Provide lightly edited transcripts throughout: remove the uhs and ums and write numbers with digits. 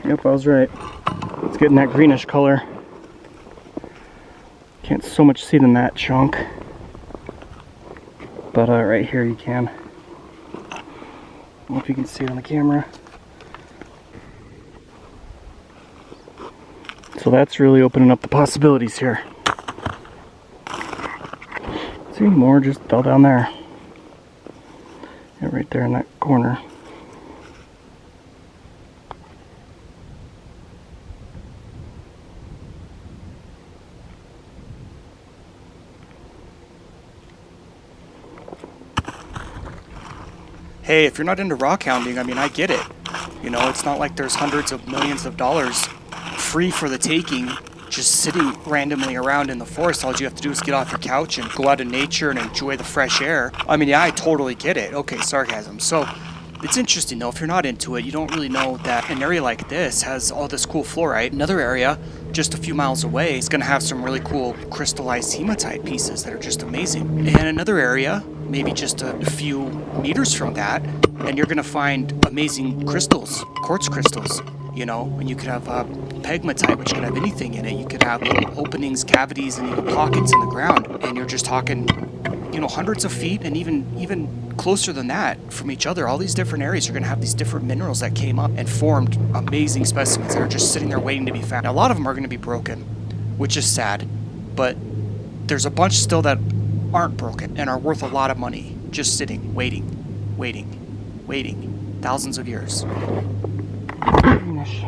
Yep, I was right. It's getting that greenish color. Can't so much see it in that chunk, but right here you can. I don't know if you can see it on the camera. So that's really opening up the possibilities here. See, more just fell down there. Yeah, right there in that corner. Hey, if you're not into rock hounding, I mean, I get it. You know, it's not like there's hundreds of millions of dollars free for the taking just sitting randomly around in the forest. All you have to do is get off your couch and go out in nature and enjoy the fresh air. I mean, yeah, I totally get it. Okay, sarcasm. So it's interesting though, if you're not into it, you don't really know that an area like this has all this cool fluorite. Another area just a few miles away is going to have some really cool crystallized hematite pieces that are just amazing. And another area, maybe just a few meters from that, and you're going to find amazing crystals, quartz crystals, you know, and you could have pegmatite, which could have anything in it. You could have little openings, cavities, and even pockets in the ground, and you're just talking, you know, hundreds of feet and even closer than that from each other. All these different areas are going to have these different minerals that came up and formed amazing specimens that are just sitting there waiting to be found. Now, a lot of them are going to be broken, which is sad, but there's a bunch still that aren't broken and are worth a lot of money, just sitting, waiting, thousands of years. Greenish.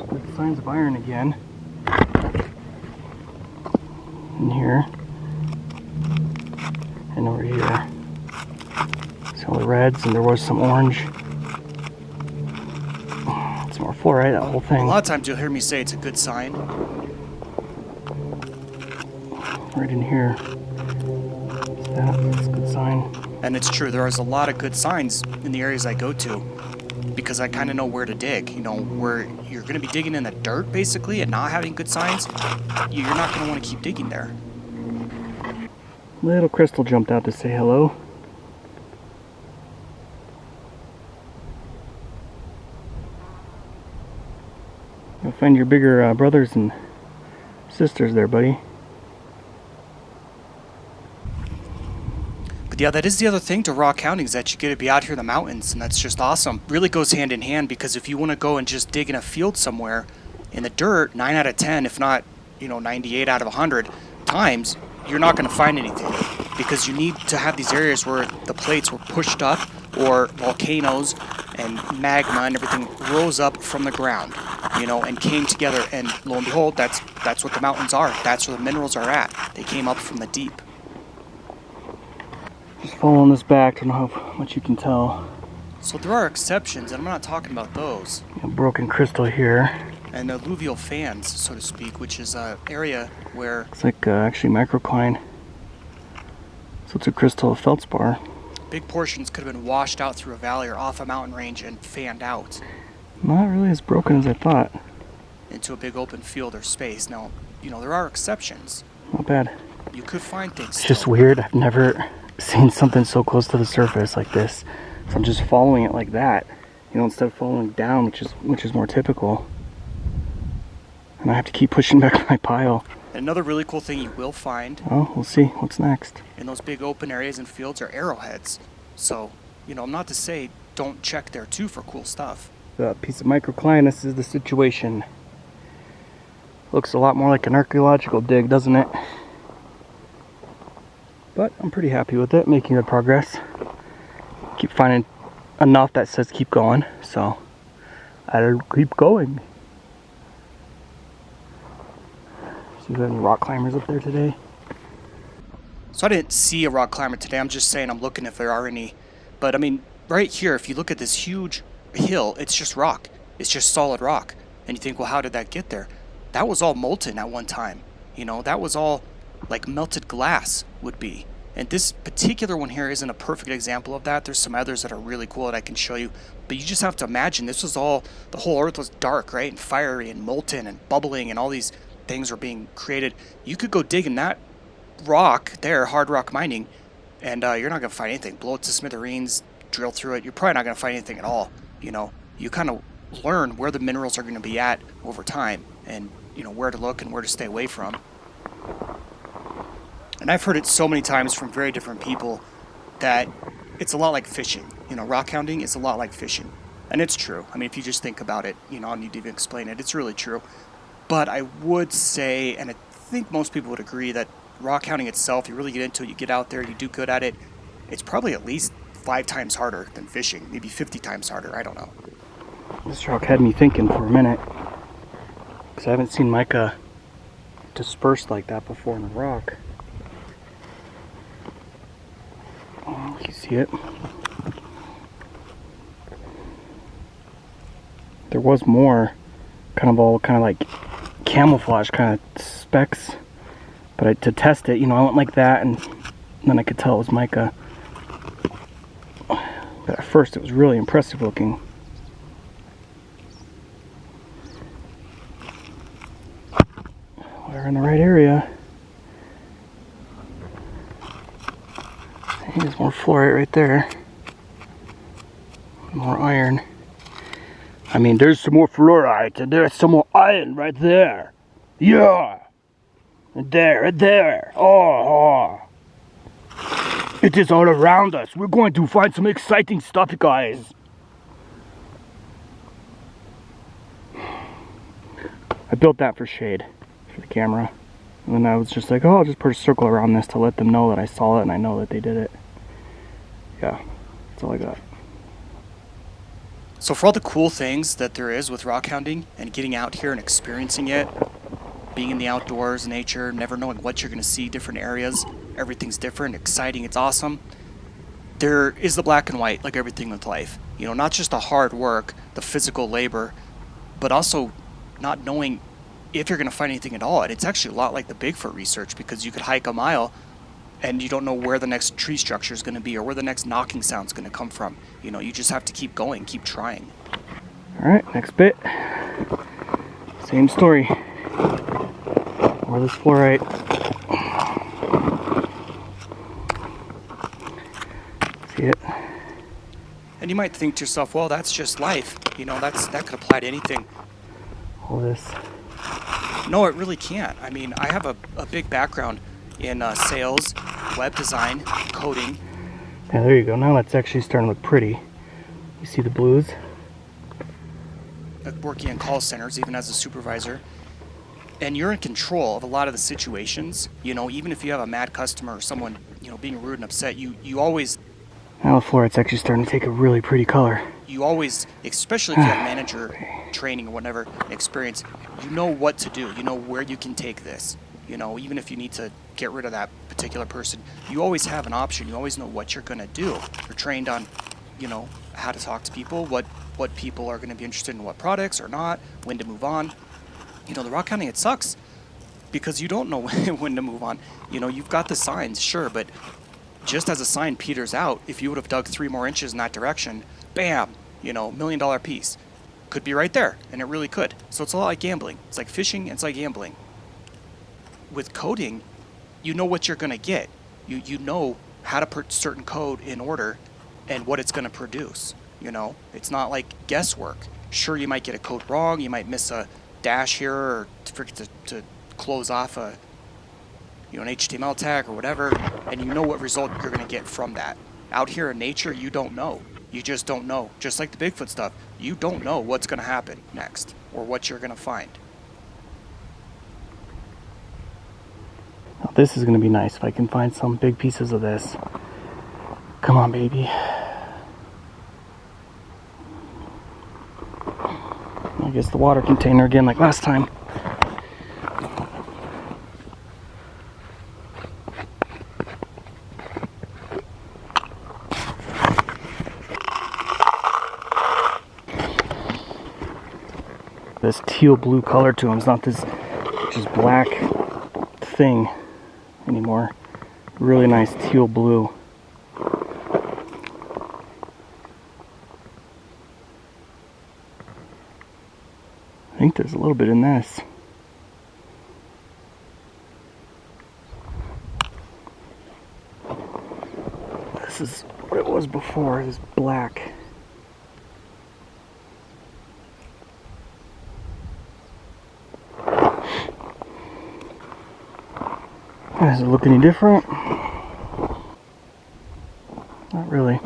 Good signs of iron again. In here. And over here. See all the reds, and there was some orange. Some more fluorite, that whole thing. A lot of times you'll hear me say it's a good sign. Right in here. That's a good sign. And it's true, there is a lot of good signs in the areas I go to, because I kind of know where to dig. You know, where you're going to be digging in the dirt, basically, and not having good signs, you're not going to want to keep digging there. Little crystal jumped out to say hello. You'll find your bigger brothers and sisters there, buddy. But yeah, that is the other thing to rock hounding, is that you get to be out here in the mountains, and that's just awesome. Really goes hand in hand, because if you want to go and just dig in a field somewhere in the dirt, 9 out of 10, if not, you know, 98 out of 100 times, you're not going to find anything, because you need to have these areas where the plates were pushed up, or volcanoes and magma and everything rose up from the ground, you know, and came together, and lo and behold, that's what the mountains are. That's where the minerals are at. They came up from the deep. Just following this back, I don't know how much you can tell. So there are exceptions, and I'm not talking about those. A broken crystal here. And alluvial fans, so to speak, which is an area where... It's like actually microcline. So it's a crystal of feldspar. big portions could have been washed out through a valley or off a mountain range and fanned out. Not really as broken as I thought. Into a big open field or space. Now, you know, there are exceptions. Not bad. You could find things. It's just weird. I've never seen something so close to the surface like this. So I'm just following it like that, you know, instead of following down, which is more typical. And I have to keep pushing back my pile. Another really cool thing you will find. Oh, we'll see. What's next? In those big open areas and fields are arrowheads. So, you know, not to say don't check there too for cool stuff. The piece of microcline, this is the situation. Looks a lot more like an archaeological dig, doesn't it? But I'm pretty happy with it, making good progress. Keep finding enough that says keep going, so I'll keep going. See if we have any rock climbers up there today. So I didn't see a rock climber today. I'm just saying I'm looking if there are any. But I mean, right here, if you look at this huge hill, it's just rock. It's just solid rock. And you think, well, how did that get there? That was all molten at one time. You know, that was all like melted glass would be. And this particular one here isn't a perfect example of that. There's some others that are really cool that I can show you. But you just have to imagine this was all, the whole earth was dark, right? And fiery and molten and bubbling and all these things were being created. You could go dig in that rock there, hard rock mining, and you're not going to find anything. Blow it to smithereens, drill through it. You're probably not going to find anything at all. You know, you kind of learn where the minerals are going to be at over time, and you know where to look and where to stay away from. And I've heard it so many times from very different people that it's a lot like fishing. You know, rock hounding is a lot like fishing. And it's true. I mean, if you just think about it, you know, I don't need to even explain it. It's really true. But I would say, and I think most people would agree, that rock hounding itself, you really get into it, you get out there, you do good at it, it's probably at least 5 times harder than fishing, maybe 50 times harder, I don't know. This rock had me thinking for a minute, because I haven't seen mica dispersed like that before in a rock. Oh, you see it? There was more kind of like camouflage kind of specks, but to test it, you know, I went like that, and then I could tell it was mica. But at first it was really impressive looking. We're in the right area. There's more fluorite right there. More iron. I mean, there's some more fluorite and there's some more iron right there. Yeah. And there, and there. Oh. It is all around us. We're going to find some exciting stuff, guys. I built that for shade, for the camera. And then I was just like, oh, I'll just put a circle around this to let them know that I saw it and I know that they did it. Yeah, that's all I got. So for all the cool things that there is with rock hounding and getting out here and experiencing it, being in the outdoors, nature, never knowing what you're going to see, different areas, everything's different, exciting, it's awesome. There is the black and white, like everything with life. You know, not just the hard work, the physical labor, but also not knowing if you're going to find anything at all. And it's actually a lot like the Bigfoot research, because you could hike a mile and you don't know where the next tree structure is going to be or where the next knocking sound is going to come from. You know, you just have to keep going, keep trying. All right, next bit. Same story. More of this fluorite. See it? And you might think to yourself, well, that's just life. You know, that could apply to anything. All this. No, it really can't. I mean, I have a big background in sales, web design, coding. Yeah, there you go. Now that's actually starting to look pretty. You see the blues? Working in call centers, even as a supervisor. And you're in control of a lot of the situations. You know, even if you have a mad customer or someone, you know, being rude and upset, you always... Now the fluorite's actually starting to take a really pretty color. You always, especially if you have manager training or whatever experience, you know what to do. You know where you can take this. You know, even if you need to get rid of that particular person, you always have an option. You always know what you're going to do. You're trained on, you know, how to talk to people, what people are going to be interested in what products or not, when to move on. You know, the rock hounding, it sucks because you don't know when to move on. You know, you've got the signs, sure, but just as a sign peters out, if you would have dug 3 more inches in that direction, bam, you know, $1 million piece. Could be right there, and it really could. So it's a lot like gambling. It's like fishing, it's like gambling. With coding, you know what you're going to get. You know how to put certain code in order and what it's going to produce. You know, it's not like guesswork. Sure, you might get a code wrong, you might miss a dash here or forget to close off a, you know, an HTML tag or whatever, and you know what result you're going to get from that. Out here in nature, you don't know. You just don't know. Just like the Bigfoot stuff, you don't know what's going to happen next or what you're going to find. Now this is going to be nice if I can find some big pieces of this. Come on, baby. I guess the water container again like last time. This teal blue color to him. It's not this just black thing anymore. Really nice teal blue. I think there's a little bit in this. this is what it was before, this black. Does it look any different? Not really.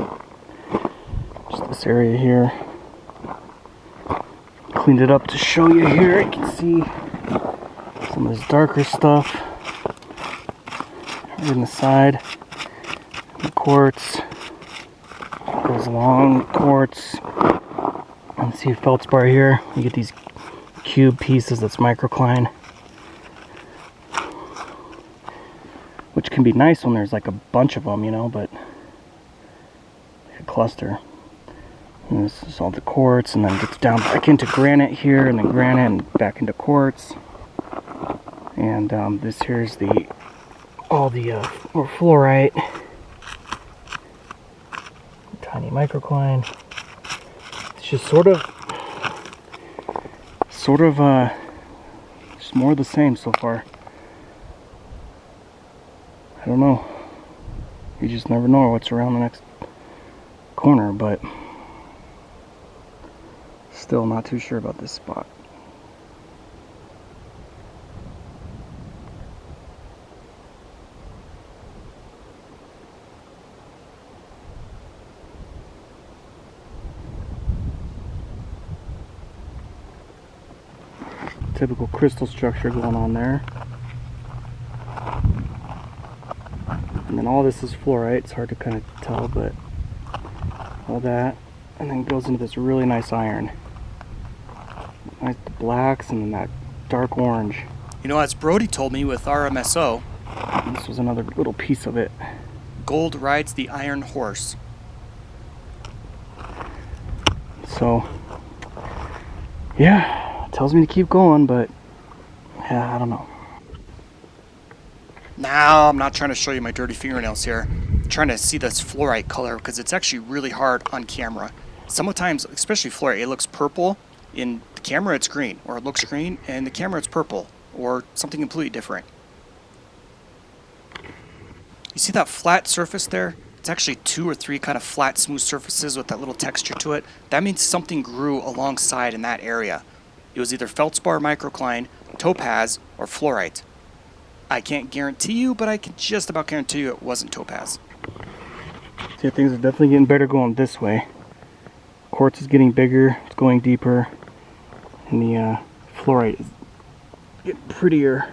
Just this area here. Cleaned it up to show you here. You can see some of this darker stuff right in the side. The quartz goes along quartz. And see feldspar here. You get these cube pieces that's microcline, which can be nice when there's like a bunch of them, you know, but like a cluster. And this is all the quartz, and then it gets down back into granite here, and then granite, and back into quartz. And this here's all the more fluorite, tiny microcline. It's just sort of just more of the same so far. I don't know. You just never know what's around the next corner, but still not too sure about this spot. Typical crystal structure going on there. And then all this is fluorite. It's hard to kind of tell, but all that. And then goes into this really nice iron. Nice blacks and then that dark orange. You know, as Brody told me with RMSO, this was another little piece of it. Gold rides the iron horse. So, yeah, it tells me to keep going, but yeah, I don't know. Now, I'm not trying to show you my dirty fingernails here. I'm trying to see this fluorite color because it's actually really hard on camera. Sometimes, especially fluorite, it looks purple. In the camera, it's green, or it looks green, and in the camera, it's purple, or something completely different. You see that flat surface there? It's actually 2 or 3 kind of flat, smooth surfaces with that little texture to it. That means something grew alongside in that area. It was either feldspar microcline, topaz, or fluorite. I can't guarantee you, but I can just about guarantee you it wasn't topaz. See, things are definitely getting better going this way. Quartz is getting bigger, it's going deeper, and the fluorite is getting prettier.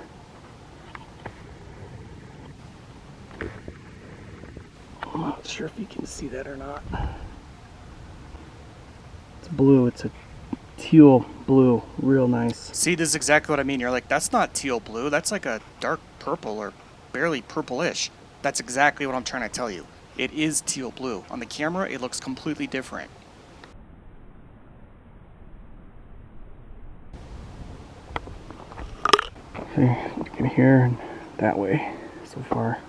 I'm not sure if you can see that or not. It's blue, it's a teal blue, real nice. See, this is exactly what I mean. You're like, that's not teal blue, that's like a dark purple or barely purplish. That's exactly what I'm trying to tell you. It is teal blue. On the camera, it looks completely different. See, you can hear and that way so far.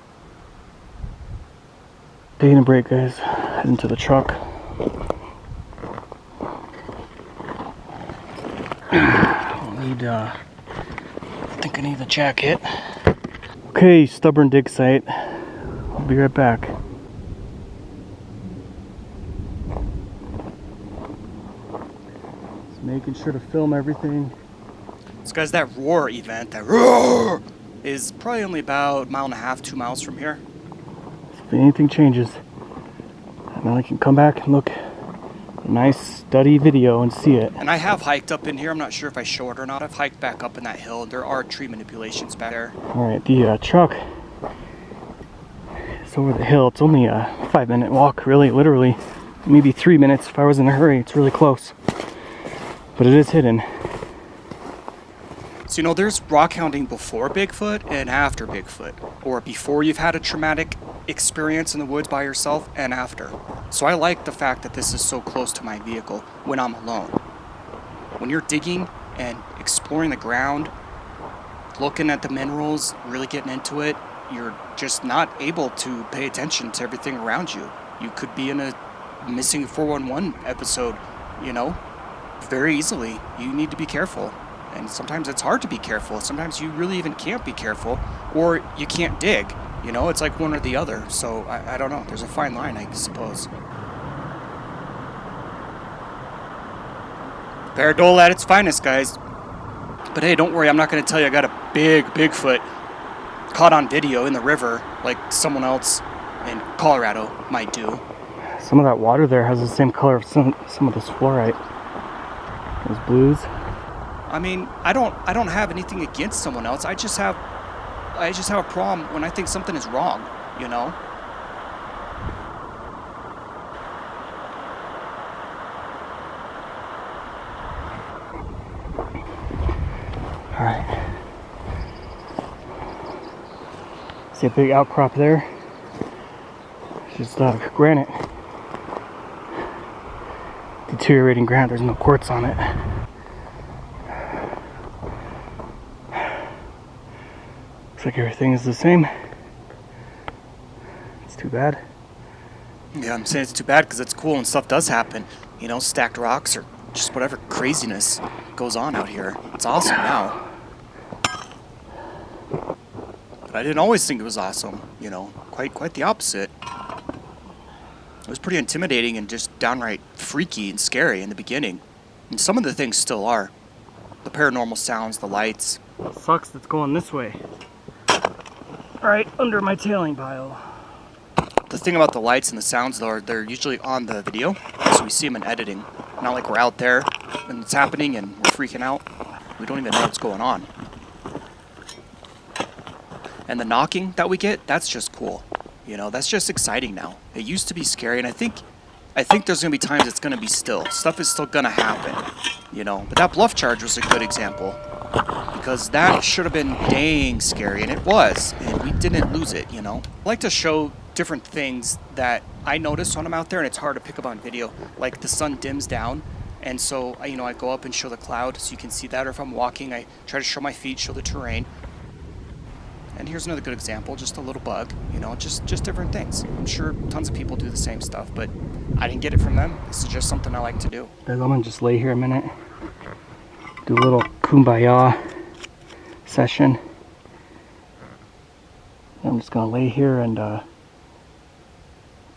Taking a break, guys. Heading to the truck. I think I need the jacket. Okay, stubborn dig site. I'll be right back. Just making sure to film everything. So guys, that roar event, that roar, is probably only about 1.5 miles, 2 miles from here. If anything changes, then I can come back and look at a nice study video and see it. And I have hiked up in here. I'm not sure if I show it or not. I've hiked back up in that hill. There are tree manipulations back there. Alright, the truck is over the hill. It's only a 5-minute walk, really, literally. Maybe 3 minutes if I was in a hurry. It's really close. But it is hidden. So, you know, there's rock hounding before Bigfoot and after Bigfoot. Or before you've had a traumatic experience in the woods by yourself and after. So I like the fact that this is so close to my vehicle when I'm alone. When you're digging and exploring the ground, looking at the minerals, really getting into it, you're just not able to pay attention to everything around you. You could be in a missing 411 episode, you know, very easily. You need to be careful. And sometimes it's hard to be careful. Sometimes you really even can't be careful, or you can't dig. You know, it's like one or the other. So I don't know. There's a fine line, I suppose. Paradole at its finest, guys. But hey, don't worry. I'm not going to tell you I got a big Bigfoot caught on video in the river like someone else in Colorado might do. Some of that water there has the same color of some of this fluorite. Those blues. I mean, I don't have anything against someone else. I just have a problem when I think something is wrong, you know? All right. See a big outcrop there? It's just granite. Deteriorating granite. There's no quartz on it. Looks like everything is the same. It's too bad. Yeah, I'm saying it's too bad because it's cool and stuff does happen. You know, stacked rocks or just whatever craziness goes on out here. It's awesome now. But I didn't always think it was awesome, you know, quite the opposite. It was pretty intimidating and just downright freaky and scary in the beginning. And some of the things still are. The paranormal sounds, the lights. It sucks that's going this way. Right under my tailing pile. The thing about the lights and the sounds, though, they're usually on the video, so we see them in editing. Not like we're out there and it's happening and we're freaking out. We don't even know what's going on. And the knocking that we get, that's just cool. You know, that's just exciting now. It used to be scary, and I think there's going to be times it's going to be still. Stuff is still going to happen, you know. But that bluff charge was a good example, because that should have been dang scary, and it was, and we didn't lose it, you know. I like to show different things that I notice when I'm out there, and it's hard to pick up on video. Like the sun dims down, and so, you know, I go up and show the cloud so you can see that, or if I'm walking, I try to show my feet, show the terrain. And here's another good example, just a little bug, you know, just different things. I'm sure tons of people do the same stuff, but I didn't get it from them. This is just something I like to do. I'm gonna just lay here a minute, do a little kumbaya session. I'm just gonna lay here and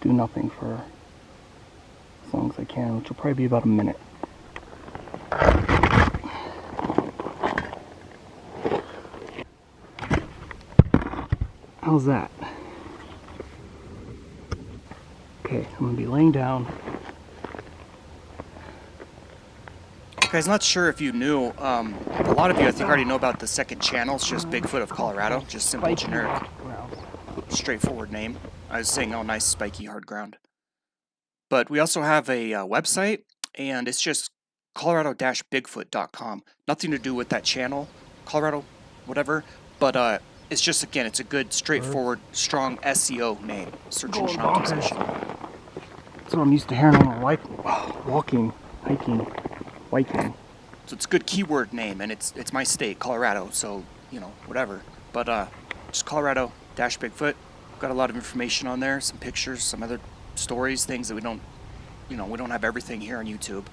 do nothing for as long as I can, which will probably be about a minute. How's that? Okay, I'm gonna be laying down. Guys, not sure if you knew, a lot of you I think already know about the second channel. It's just Bigfoot of Colorado, just simple, generic, straightforward name. I was saying, oh, nice, spiky, hard ground. But we also have a website, and it's just colorado-bigfoot.com. Nothing to do with that channel, Colorado, whatever, but it's just, again, it's a good, straightforward, strong SEO name, search engine optimization. That's what I'm used to hearing when I'm walking, hiking, biking. So it's a good keyword name, and it's my state, Colorado, so, you know, whatever. But just Colorado-Bigfoot. Got a lot of information on there, some pictures, some other stories, things that we don't, you know, we don't have everything here on YouTube.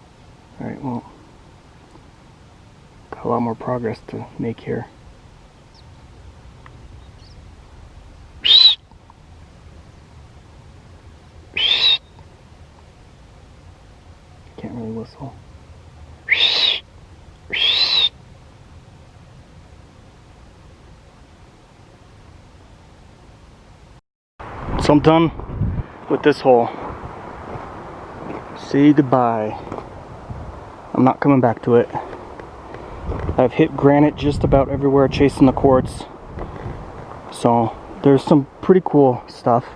All right, well, got a lot more progress to make here. Can't really whistle. So I'm done with this hole. Say goodbye. I'm not coming back to it. I've hit granite just about everywhere chasing the quartz. So there's some pretty cool stuff.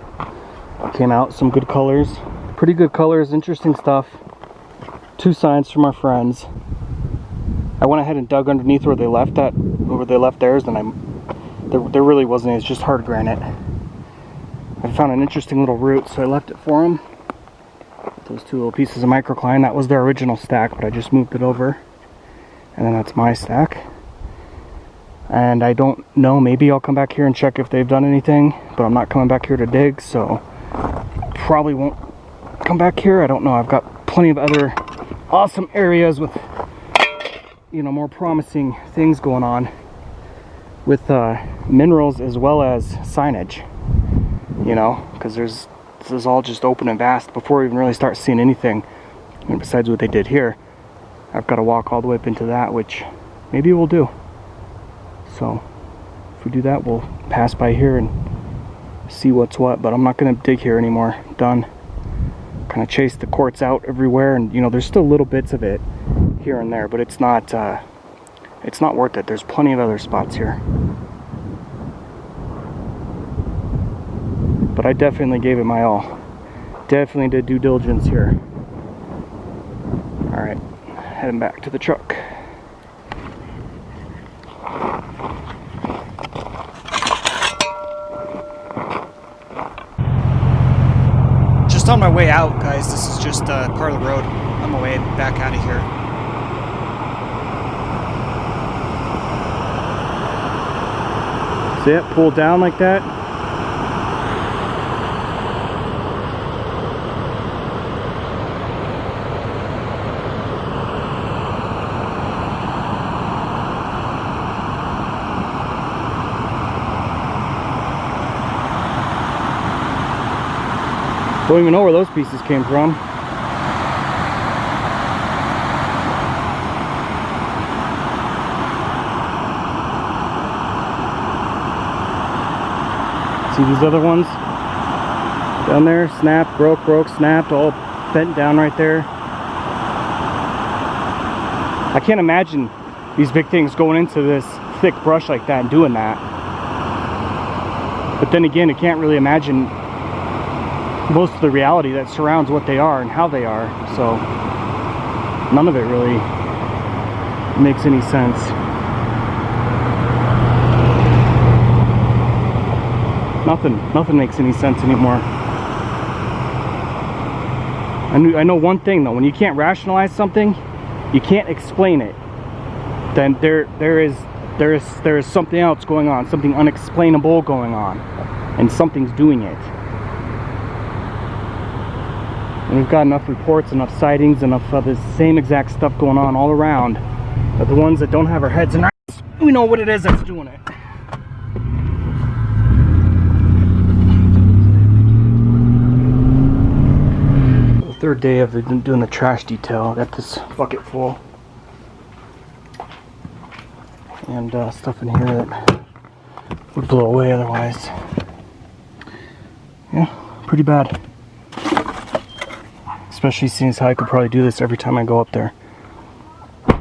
Came out, some good colors. Pretty good colors, interesting stuff. 2 signs from our friends. I went ahead and dug underneath where they left theirs, and there really wasn't. It's just hard granite. I found an interesting little route, so I left it for them. Those 2 little pieces of microcline, that was their original stack, but I just moved it over. And then that's my stack. And I don't know, maybe I'll come back here and check if they've done anything, but I'm not coming back here to dig, so probably won't come back here. I don't know, I've got plenty of other awesome areas with, you know, more promising things going on with minerals as well as signage. you know, because this is all just open and vast before we even really start seeing anything. And besides what they did here, I've got to walk all the way up into that, which maybe we'll do. So if we do that, we'll pass by here and see what's what, but I'm not going to dig here anymore. Done. Kind of chase the quartz out everywhere, and you know, there's still little bits of it here and there, but it's not worth it. There's plenty of other spots here. But I definitely gave it my all. Definitely did due diligence here. Alright, heading back to the truck. Just on my way out, guys. This is just part of the road. On my way back out of here. See it? Pull down like that. Don't even know where those pieces came from. See these other ones down there? Snapped, broke, snapped, all bent down right there. I can't imagine these big things going into this thick brush like that and doing that. But then again, I can't really imagine most of the reality that surrounds what they are and how they are, so none of it really makes any sense. Nothing makes any sense anymore. I know one thing though, when you can't rationalize something, you can't explain it, then there is something else going on, something unexplainable going on, and something's doing it. And we've got enough reports, enough sightings, enough of the same exact stuff going on all around. But the ones that don't have our heads in our ass, we know what it is that's doing it. The third day of doing the trash detail, I got this bucket full. And stuff in here that would blow away otherwise. Yeah, pretty bad. Especially seeing as how I could probably do this every time I go up there.